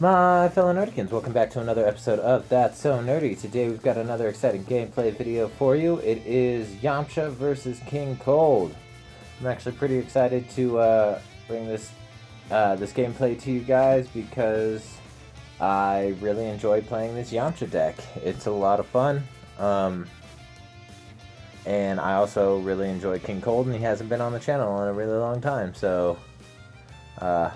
My fellow Nerdikins, welcome back to another episode of That's So Nerdy. Today we've got another exciting gameplay video for you. It is Yamcha versus King Cold. I'm actually pretty excited to bring this gameplay to you guys because I really enjoy playing this Yamcha deck. It's a lot of fun. And I also really enjoy King Cold, and he hasn't been on the channel in a really long time, so that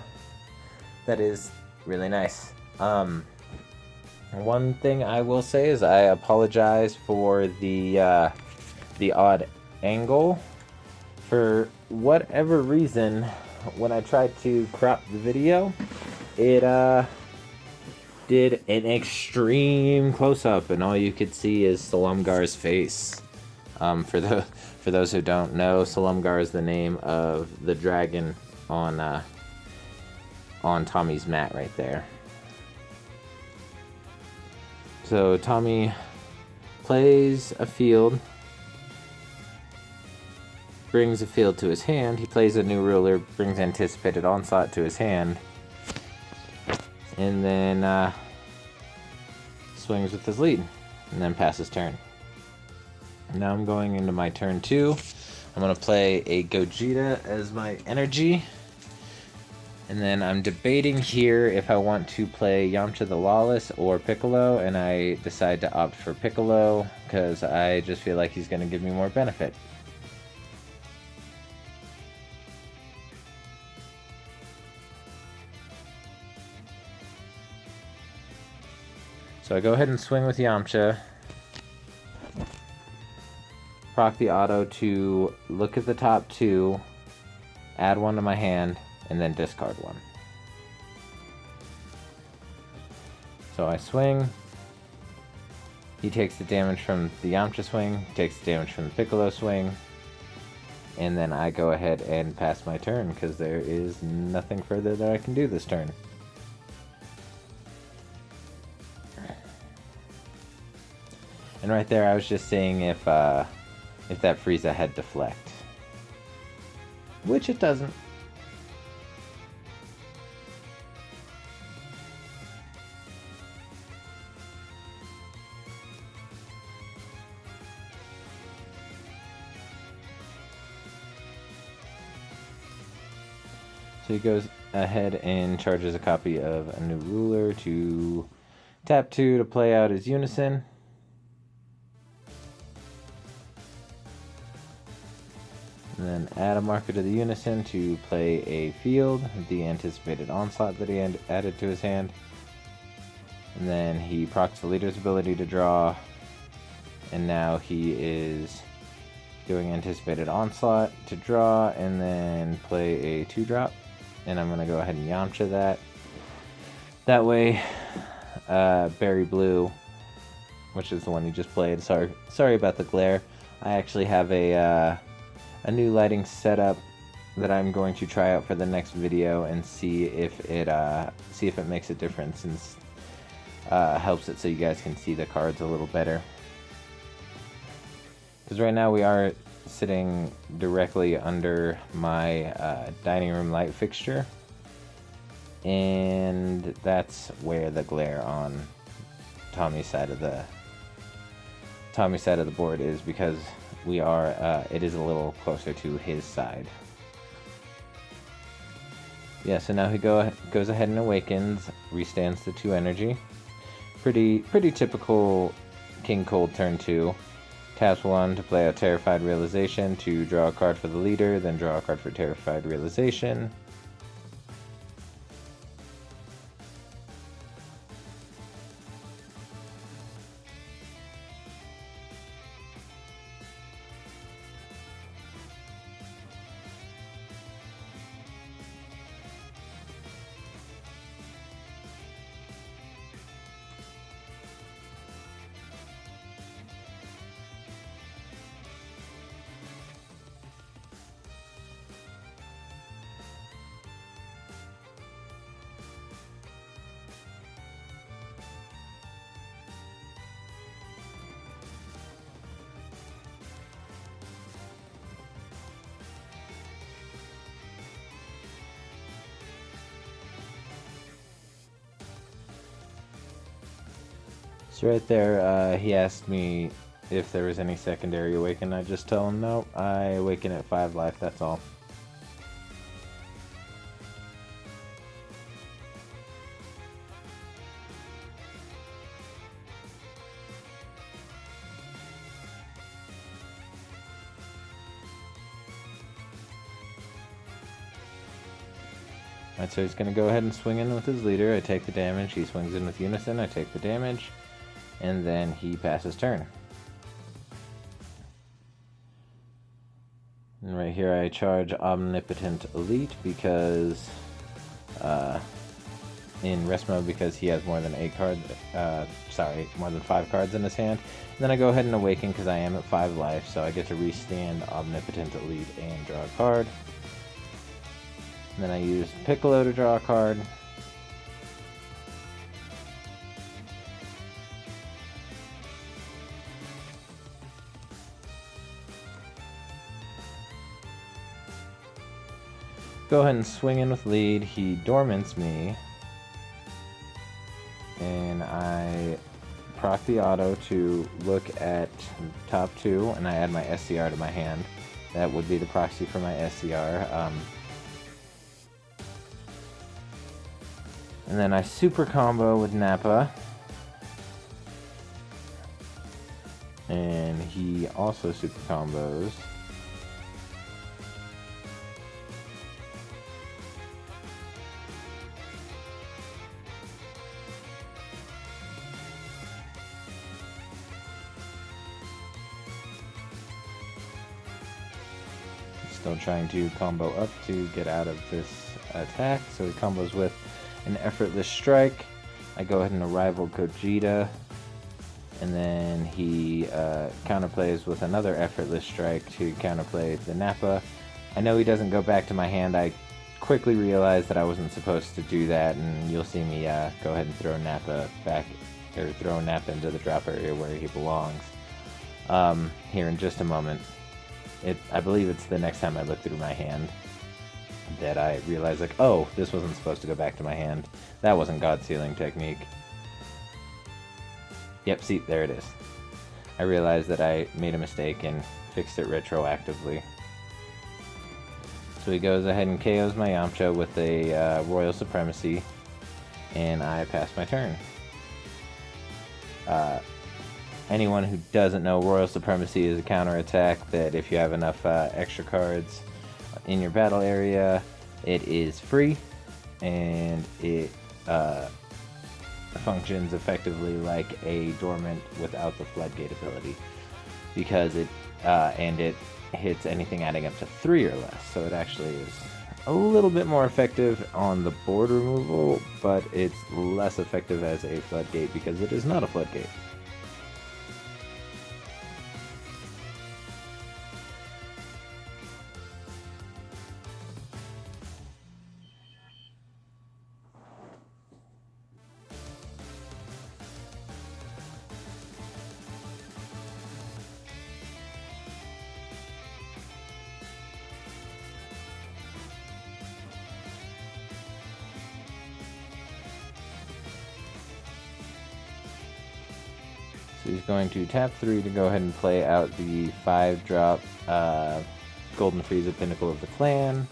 is really nice. One thing I will say is I apologize for the odd angle. For whatever reason, when I tried to crop the video, it did an extreme close-up, and all you could see is Salumgar's face. For those who don't know, Salumgar is the name of the dragon on Tommy's mat right there. So Tommy plays a field, brings a field to his hand. He plays a new ruler, brings anticipated onslaught to his hand, and then swings with his lead, and then passes turn. Now I'm going into my turn 2. I'm going to play a Gogeta as my energy. And then I'm debating here if I want to play Yamcha the Lawless or Piccolo, and I decide to opt for Piccolo because I just feel like he's going to give me more benefit. So I go ahead and swing with Yamcha. Proc the auto to look at the top 2, add 1 to my hand, and then discard 1. So I swing. He takes the damage from the Yamcha swing, takes the damage from the Piccolo swing, and then I go ahead and pass my turn because there is nothing further that I can do this turn. And right there I was just seeing if that Frieza had deflect. Which it doesn't. So he goes ahead and charges a copy of a new ruler to tap 2 to play out his Unison. And then add a marker to the Unison to play a field, the anticipated onslaught that he added to his hand. And then he procs the leader's ability to draw. And now he is doing anticipated onslaught to draw and then play a 2-drop. And I'm going to go ahead and Yamcha that. That way, Berry Blue, which is the one you just played. Sorry about the glare. I actually have a new lighting setup that I'm going to try out for the next video and see if it makes a difference and helps it so you guys can see the cards a little better. Because right now we are sitting directly under my dining room light fixture, and that's where the glare on Tommy's side of the board is, because we are it is a little closer to his side. Yeah, so now he goes ahead and awakens, restands the 2 energy. Pretty typical King Cold turn 2. Taps 1 to play out Terrified Realization to draw a card for the leader, then draw a card for Terrified Realization. So right there, he asked me if there was any secondary awaken. I just tell him, no, I awaken at 5 life, that's all. Alright, so he's going to go ahead and swing in with his leader. I take the damage. He swings in with Unison. I take the damage. And then he passes turn. And right here I charge Omnipotent Elite because... in rest mode because he has more than 8 cards... more than 5 cards in his hand. And then I go ahead and awaken because I am at 5 life, so I get to restand Omnipotent Elite and draw a card. And then I use Piccolo to draw a card. Go ahead and swing in with lead. He dormants me. And I proc the auto to look at top 2, and I add my SCR to my hand. That would be the proxy for my SCR. And then I super combo with Nappa. And he also super combos. Still trying to combo up to get out of this attack. So he combos with an effortless strike. I go ahead and arrival Gogeta, and then he counterplays with another effortless strike to counterplay the Nappa. I know he doesn't go back to my hand. I quickly realized that I wasn't supposed to do that, and you'll see me go ahead and throw Nappa back, or throw Nappa into the drop area where he belongs here in just a moment. I believe it's the next time I look through my hand that I realize, like, oh, this wasn't supposed to go back to my hand. That wasn't God Sealing technique. Yep, see, there it is. I realized that I made a mistake and fixed it retroactively. So he goes ahead and KOs my Yamcha with a Royal Supremacy, and I pass my turn. Anyone who doesn't know, Royal Supremacy is a counterattack that if you have enough extra cards in your battle area, it is free, and it functions effectively like a dormant without the floodgate ability, because it hits anything adding up to 3 or less, so it actually is a little bit more effective on the board removal, but it's less effective as a floodgate because it is not a floodgate. So he's going to tap 3 to go ahead and play out the 5-drop Golden Frieza Pinnacle of the Clan.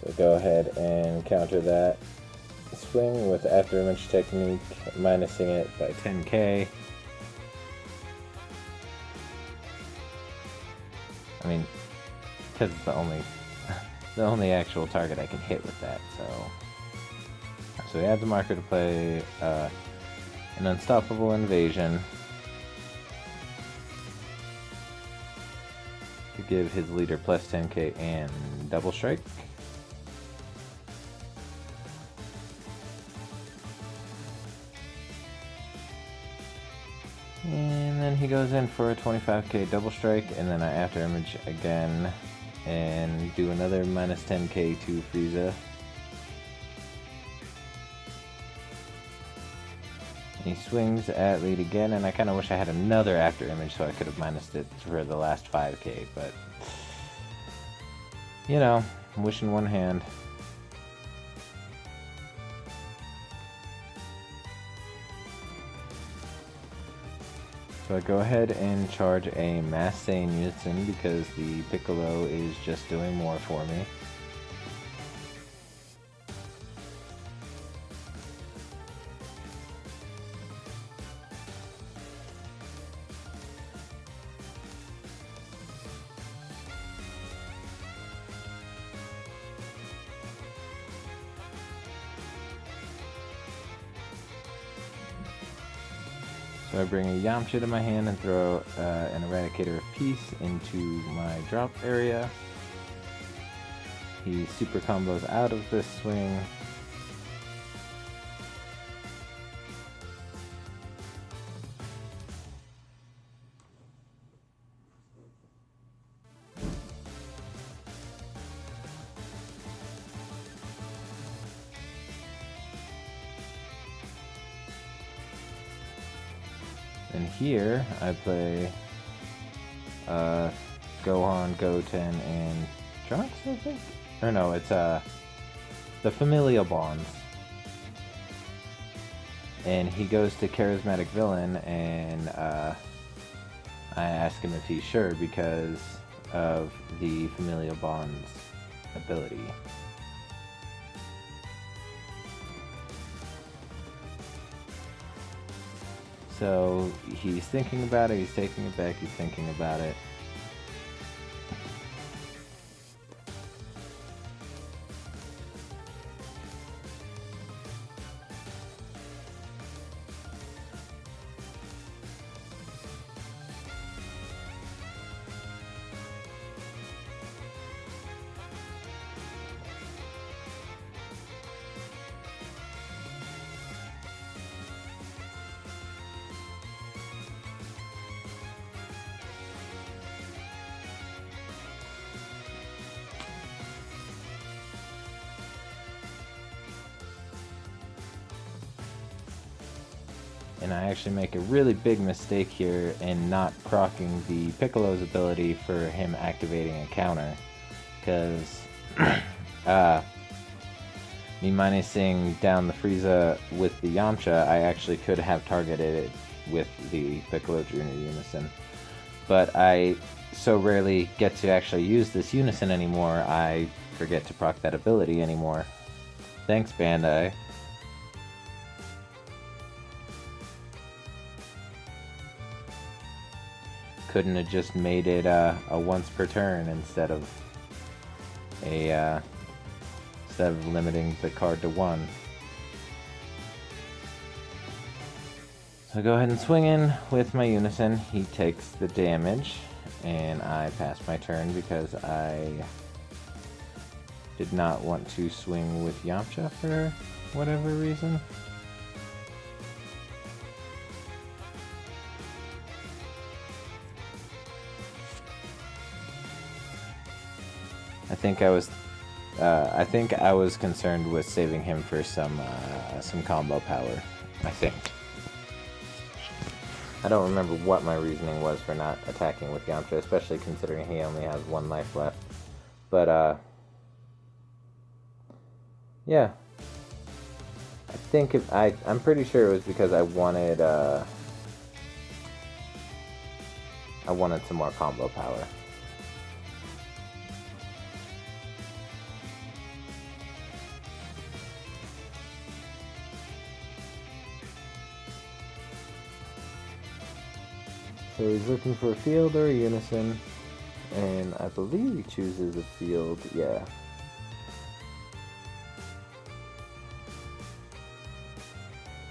So go ahead and counter that swing with Afterimage Technique, minusing it by 10k. I mean, because it's the only actual target I can hit with that. So he adds a marker to play an Unstoppable Invasion to give his leader plus 10k and double strike. And then he goes in for a 25k double strike, and then I after image again and do another minus 10k to Frieza. And he swings at lead again, and I kind of wish I had another after image so I could have minused it for the last 5k, but you know, wish in one hand. So I go ahead and charge a Mass Saiyan Unison because the Piccolo is just doing more for me. So I bring a Yamcha to my hand and throw an Eradicator of Peace into my drop area. He super combos out of this swing. And here I play Gohan, Goten, and Trunks, I think? Or no, it's the Familial Bonds. And he goes to Charismatic Villain, and I ask him if he's sure because of the Familial Bonds ability. So he's thinking about it, he's taking it back, he's thinking about it. And I actually make a really big mistake here in not proccing the Piccolo's ability for him activating a counter. Because me minusing down the Frieza with the Yamcha, I actually could have targeted it with the Piccolo Jr. Unison. But I so rarely get to actually use this Unison anymore, I forget to proc that ability anymore. Thanks, Bandai. Couldn't have just made it a once per turn instead of limiting the card to one. So I go ahead and swing in with my Unison. He takes the damage, and I pass my turn because I did not want to swing with Yamcha for whatever reason. I think I was concerned with saving him for some combo power. I think. I don't remember what my reasoning was for not attacking with Yamcha, especially considering he only has 1 life left. But yeah, I think I'm pretty sure it was because I wanted some more combo power. So he's looking for a field or a Unison, and I believe he chooses a field, yeah.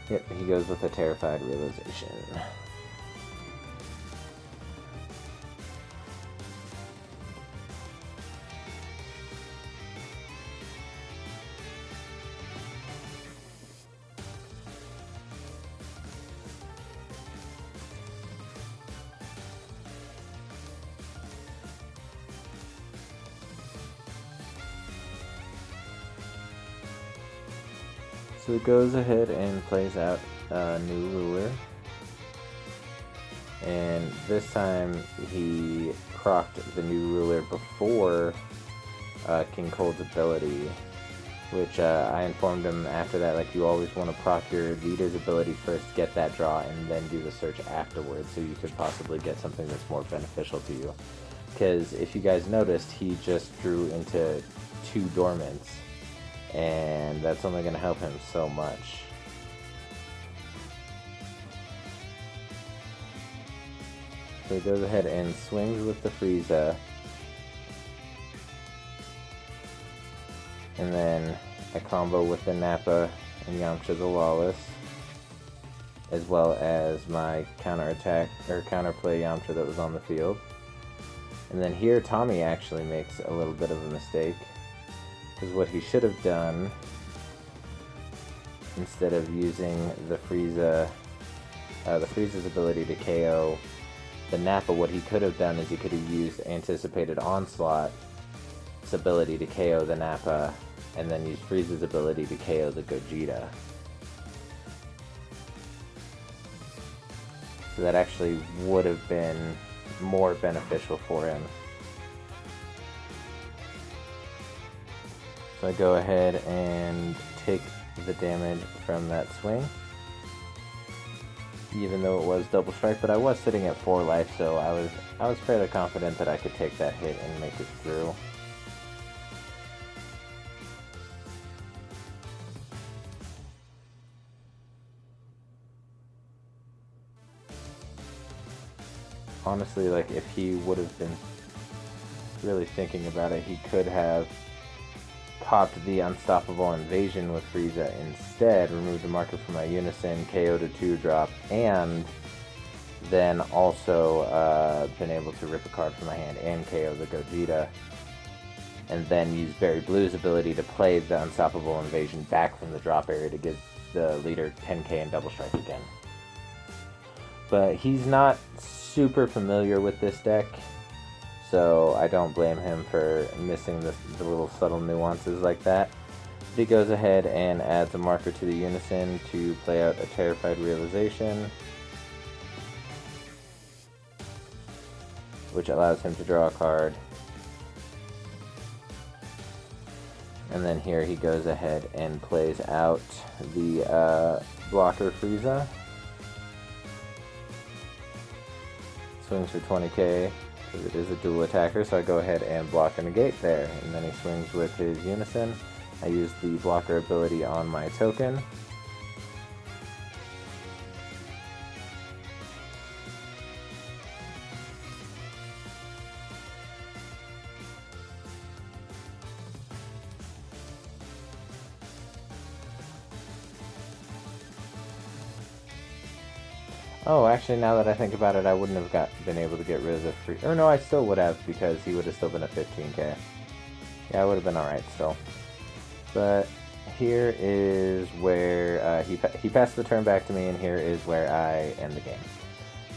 Yep, he goes with a Terrified Realization. So it goes ahead and plays out a new ruler. And this time he procced the new ruler before King Cold's ability, which I informed him after that, like, you always want to proc your leader's ability first, get that draw, and then do the search afterwards, so you could possibly get something that's more beneficial to you. Because if you guys noticed, he just drew into 2 dormants, and that's only going to help him so much. So he goes ahead and swings with the Frieza, and then a combo with the Nappa and Yamcha the Lawless, as well as my counterattack or counterplay Yamcha that was on the field. And then here Tommy actually makes a little bit of a mistake, because what he should have done, instead of using the Frieza's ability to KO the Nappa, what he could have done is he could have used Anticipated Onslaught's ability to KO the Nappa, and then use Frieza's ability to KO the Gogeta. So that actually would have been more beneficial for him. So I go ahead and take the damage from that swing, even though it was double strike, but I was sitting at 4 life, so I was fairly confident that I could take that hit and make it through. Honestly, like, if he would have been really thinking about it, he could have popped the Unstoppable Invasion with Frieza instead, removed the marker from my Unison, KO'd a 2-drop, and then also been able to rip a card from my hand and KO the Gogeta, and then use Berry Blue's ability to play the Unstoppable Invasion back from the drop area to give the leader 10k and double strike again. But he's not super familiar with this deck, so I don't blame him for missing the little subtle nuances like that. But he goes ahead and adds a marker to the Unison to play out a Terrified Realization, which allows him to draw a card. And then here he goes ahead and plays out the blocker Frieza. Swings for 20k, because it is a dual attacker, so I go ahead and block and negate there. And then he swings with his Unison. I use the blocker ability on my token. Oh, actually, now that I think about it, I wouldn't have been able to get rid of the free... Or no, I still would have, because he would have still been a 15k. Yeah, I would have been alright still. But here is where he passed the turn back to me, and here is where I end the game.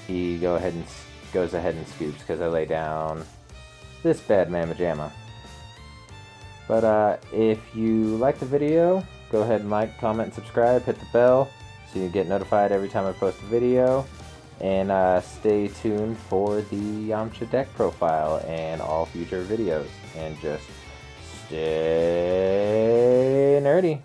He goes ahead and scoops, because I lay down this bad mamma jamma. But if you like the video, go ahead and like, comment, and subscribe, hit the bell, so you get notified every time I post a video, and stay tuned for the Yamcha deck profile and all future videos, and just stay nerdy.